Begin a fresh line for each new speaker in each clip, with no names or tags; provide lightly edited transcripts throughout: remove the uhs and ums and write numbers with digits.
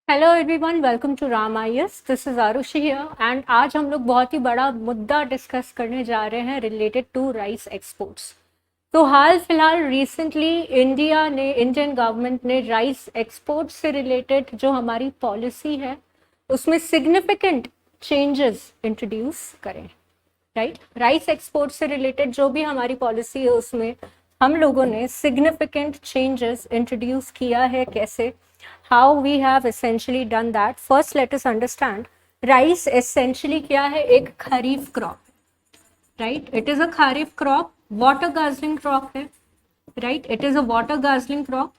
Hello everyone, welcome to Ram IAS. This is Aarushi here and आज हम लोग बहुत ही बड़ा मुद्दा डिस्कस करने जा रहे हैं रिलेटेड टू राइस एक्सपोर्ट्स। तो हाल फिलहाल रिसेंटली इंडियन गवर्नमेंट ने राइस एक्सपोर्ट से रिलेटेड जो हमारी पॉलिसी है उसमें सिग्निफिकेंट चेंजेस इंट्रोड्यूस करें। राइट, राइस एक्सपोर्ट से रिलेटेड जो भी हमारी पॉलिसी है उसमें हम लोगों ने सिग्निफिकेंट चेंजेस इंट्रोड्यूस किया है। कैसे, how we have essentially done that? First let us understand rice essentially क्या है। एक kharif crop, right, it is a kharif crop, water guzzling crop है। Right, it is a water guzzling crop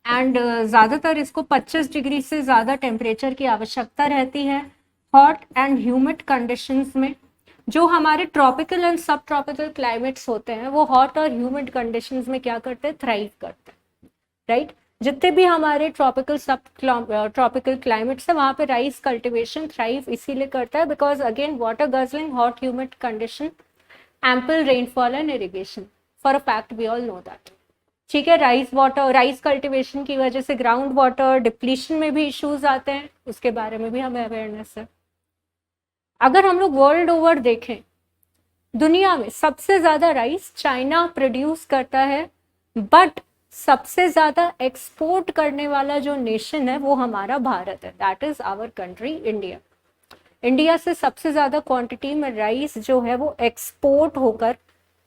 and ज़्यादातर इसको 25 degree से ज़्यादा टेम्परेचर की आवश्यकता रहती है हॉट एंड ह्यूमिड कंडीशंस में। जो हमारे ट्रॉपिकल एंड सब ट्रॉपिकल क्लाइमेट्स होते हैं वो हॉट और ह्यूमिड कंडीशंस में क्या करते हैं, थ्राइव करते हैं। राइट, जितने भी हमारे ट्रॉपिकल सब ट्रॉपिकल क्लाइमेट्स है वहाँ पे राइस कल्टीवेशन थ्राइव इसीलिए करता है because again water guzzling, hot humid condition, ample rainfall and irrigation. For a fact we all know that. ठीक है, राइस कल्टीवेशन की वजह से ग्राउंड वाटर डिप्लीशन में भी इश्यूज आते हैं, उसके बारे में भी हमें अवेयरनेस है। अगर हम लोग वर्ल्ड ओवर देखें, दुनिया में सबसे ज्यादा राइस चाइना प्रोड्यूस करता है, बट सबसे ज्यादा एक्सपोर्ट करने वाला जो नेशन है वो हमारा भारत है, that is our country India. India से सबसे ज्यादा क्वांटिटी में राइस जो है वो एक्सपोर्ट होकर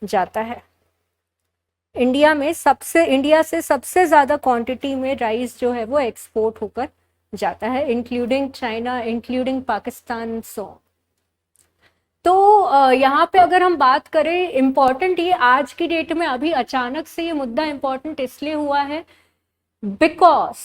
जाता है। इंडिया से सबसे ज्यादा क्वांटिटी में राइस जो है वो एक्सपोर्ट होकर जाता है, इंक्लूडिंग चाइना, इंक्लूडिंग पाकिस्तान, सो। तो यहाँ पे अगर हम बात करें, इम्पॉर्टेंट ये आज की डेट में अभी अचानक से ये मुद्दा इम्पॉर्टेंट इसलिए हुआ है बिकॉज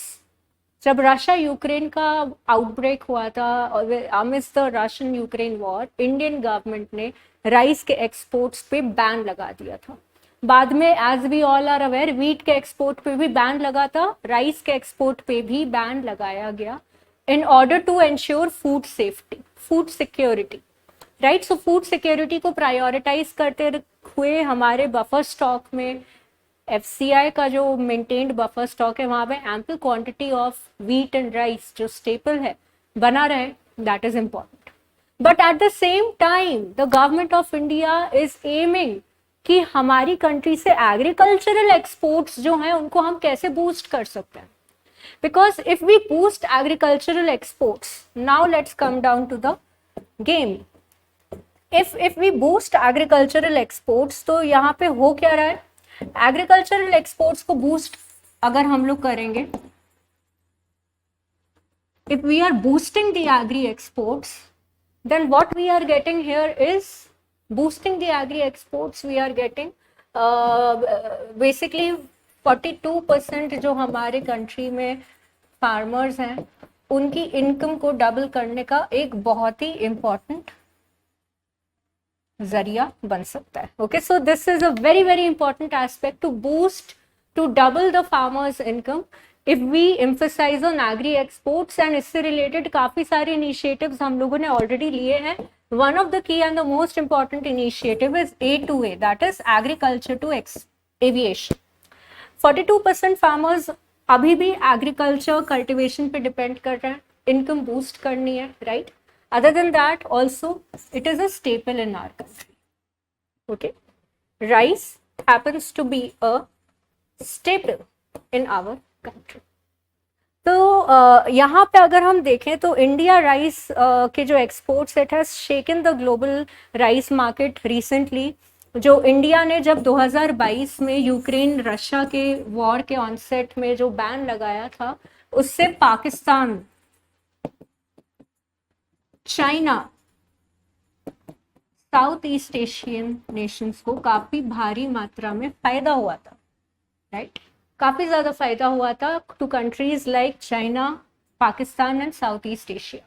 जब रशिया यूक्रेन का आउटब्रेक हुआ था और amidst the Russian Ukraine war, Indian government ने राइस के एक्सपोर्ट्स पे बैन लगा दिया था। बाद में as we all are aware wheat के एक्सपोर्ट पे भी बैन लगा था, राइस के एक्सपोर्ट पे भी बैन लगाया गया in order to ensure food safety, food security. Right, so food security को प्रायोरिटाइज करते हुए हमारे बफर स्टॉक में एफसीआई का जो मेंटेन्ड बफर स्टॉक है वहां पे ample quantity of wheat and rice जो स्टेपल है बना रहे, that is important. But at the same time the government of India is aiming कि हमारी कंट्री से एग्रीकल्चरल एक्सपोर्ट्स जो हैं उनको हम कैसे बूस्ट कर सकते हैं। Because if we boost agricultural exports, now let's come down to the game. if we boost agricultural exports, तो यहाँ पे हो क्या रहा है, एग्रीकल्चरल एक्सपोर्ट्स को बूस्ट अगर हम लोग करेंगे, if we are boosting the agri exports, then what we are getting here is boosting the agri exports, we are getting basically 42% जो हमारे कंट्री में फार्मर्स हैं उनकी इनकम को डबल करने का एक बहुत ही इम्पोर्टेंट जरिया बन सकता है। Okay, so this is a very very important aspect to boost, to double the farmers income if we emphasize on agri exports. And इससे रिलेटेड काफी सारे इनिशिएटिव्स हम लोगों ने ऑलरेडी लिए हैं। One of the key and the most important initiative is A2A, that is agriculture to aviation. 42% farmers अभी भी एग्रीकल्चर कल्टिवेशन पे डिपेंड कर रहे हैं, इनकम बूस्ट करनी है। Right, other than that also it is a staple in our country. Okay, rice happens to be a staple in our country. तो यहाँ पे अगर हम देखें तो इंडिया राइस के जो exports, it has shaken the global rice market recently. जो इंडिया ने जब 2022 में यूक्रेन रशिया के वॉर के ऑनसेट में जो बैन लगाया था, उससे Pakistan, China, south east Asian Nations को काफी भारी मात्रा में फायदा हुआ था। राइट, काफी ज्यादा फायदा हुआ था to countries like China, Pakistan and South East Asia.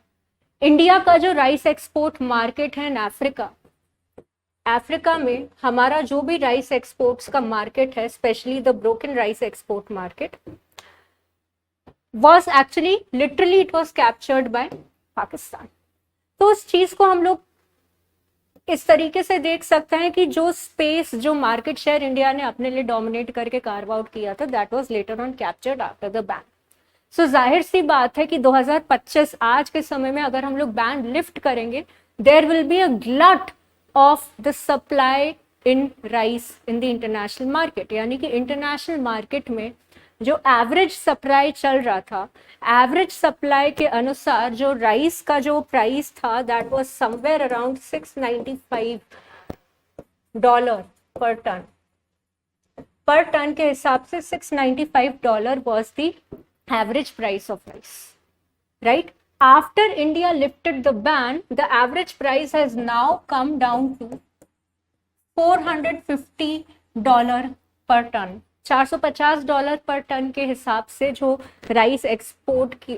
India का जो राइस एक्सपोर्ट मार्केट है इन अफ्रीका, अफ्रीका में हमारा जो भी राइस एक्सपोर्ट्स का मार्केट है, specially the broken rice export market, was actually literally it was captured by Pakistan. तो उस चीज को हम लोग इस तरीके से देख सकते हैं कि जो स्पेस, जो मार्केट शेयर इंडिया ने अपने लिए डोमिनेट करके कार्व आउट किया था, that was later on captured after the ban. So जाहिर सी बात है कि 2025 आज के समय में अगर हम लोग बैन लिफ्ट करेंगे, there will be a glut of the supply in rice in the international market, यानी कि इंटरनेशनल मार्केट में जो एवरेज सप्लाई चल रहा था, एवरेज सप्लाई के अनुसार जो राइस का जो प्राइस था दैट वाज समवेयर अराउंड $695 पर टन के हिसाब से $695 was the average price of rice, right? After India lifted the ban, the average price has now come down to $450 पर टन। $450 पर टन के हिसाब से जो राइस एक्सपोर्ट की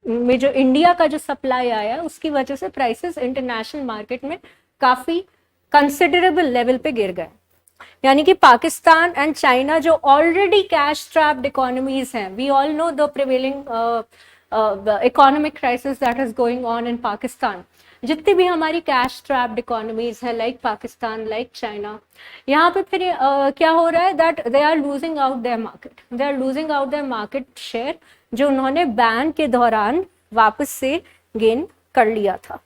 में जो इंडिया का जो सप्लाई आया उसकी वजह से प्राइसेस इंटरनेशनल मार्केट में काफी कंसिडरेबल लेवल पे गिर गए। यानी कि पाकिस्तान एंड चाइना जो ऑलरेडी कैश ट्रैप्ड इकोनॉमीज हैं, we all know the prevailing economic crisis that is going on in Pakistan, जितनी भी हमारी कैश ट्रैप्ड इकोनॉमीज है लाइक पाकिस्तान, लाइक चाइना, यहाँ पे फिर क्या हो रहा है that they are losing out their market, they are losing out their market share जो उन्होंने बैन के दौरान वापस से गेन कर लिया था,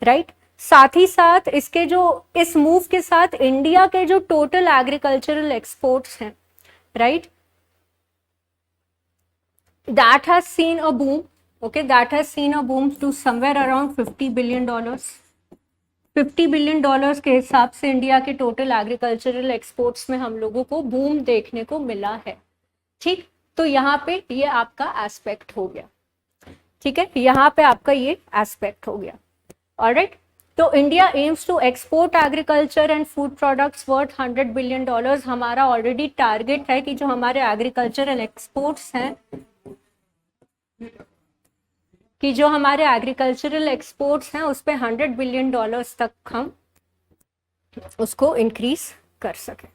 राइट? साथ ही साथ इसके जो इस मूव के साथ इंडिया के जो टोटल एग्रीकल्चरल एक्सपोर्ट्स हैं, right, that has seen a boom, okay, that has seen a boom to somewhere around $50 billion। $50 billion के हिसाब से इंडिया के टोटल एग्रीकल्चरल एक्सपोर्ट्स में हम लोगों को बूम देखने को मिला है, ठीक? तो यहाँ पे ये आपका एस्पेक्ट हो गया, ठीक है, यहाँ पे आपका ये एस्पेक्ट हो गया, ऑलराइट। तो India aims to export agriculture and food products worth $100 billion. हमारा ऑलरेडी टारगेट है कि जो हमारे एग्रीकल्चरल एक्सपोर्ट्स हैं, कि जो हमारे एग्रीकल्चरल एक्सपोर्ट्स हैं उस पे $100 बिलियन तक हम उसको इंक्रीज कर सकें।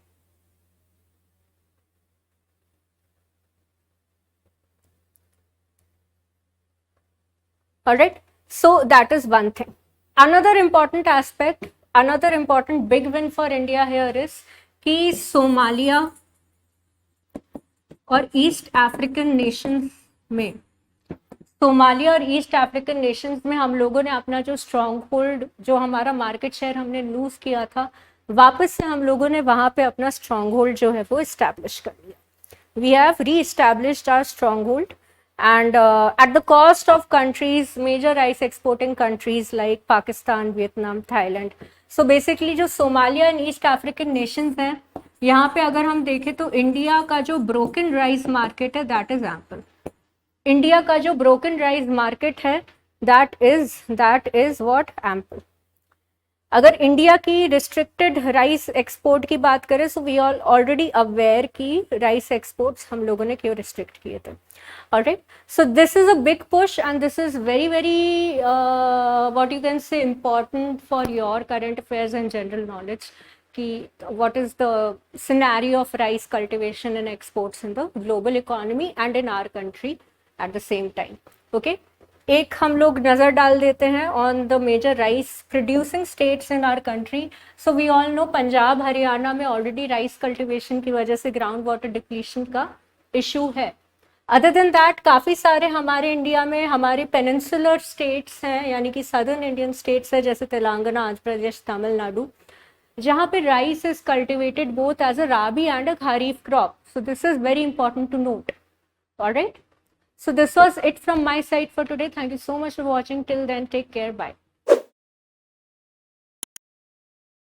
Alright, so that is one thing. Another important aspect, another important big win for India here is कि सोमालिया और ईस्ट अफ्रीकन नेशंस में, सोमालिया और ईस्ट अफ्रीकन नेशंस में हम लोगों ने अपना जो स्ट्रॉन्ग होल्ड, जो हमारा मार्केट शेयर हमने लूज किया था, वापस से हम लोगों ने वहां पे अपना स्ट्रॉन्ग होल्ड जो है वो इस्टेब्लिश कर लिया। We have reestablished our stronghold and at the cost of countries, major rice exporting countries like Pakistan, Vietnam, Thailand. So basically जो Somalia and east African Nations हैं, यहाँ पे अगर हम देखें तो इंडिया का जो ब्रोकन राइस मार्केट है दैट इज एम्पल। इंडिया का जो ब्रोकन राइस मार्केट है दैट इज व्हाट, एम्पल। अगर इंडिया की रिस्ट्रिक्टेड राइस एक्सपोर्ट की बात करें, so we are already aware कि राइस एक्सपोर्ट्स हम लोगों ने क्यों रिस्ट्रिक्ट किए थे, alright. So this is a big push and this is very very what you can say important for your current affairs and general knowledge कि what is the scenario of rice cultivation and exports in the global economy and in our country at the same time, okay। एक हम लोग नज़र डाल देते हैं on the major rice producing states in our country. So we all know Punjab Haryana में already rice cultivation की वजह से ग्राउंड वाटर डिप्लीशन का इशू है। अदर देन दैट काफ़ी सारे हमारे इंडिया में हमारे पेनिनसुलर स्टेट्स हैं, यानी कि सदर्न इंडियन स्टेट्स है जैसे तेलंगाना, आंध्र प्रदेश, तमिलनाडु, जहाँ पे rice is cultivated both as a rabi and a kharif crop. So this is very important to note, alright. So this was it from my side for today. Thank you so much for watching. Till then, take care. Bye.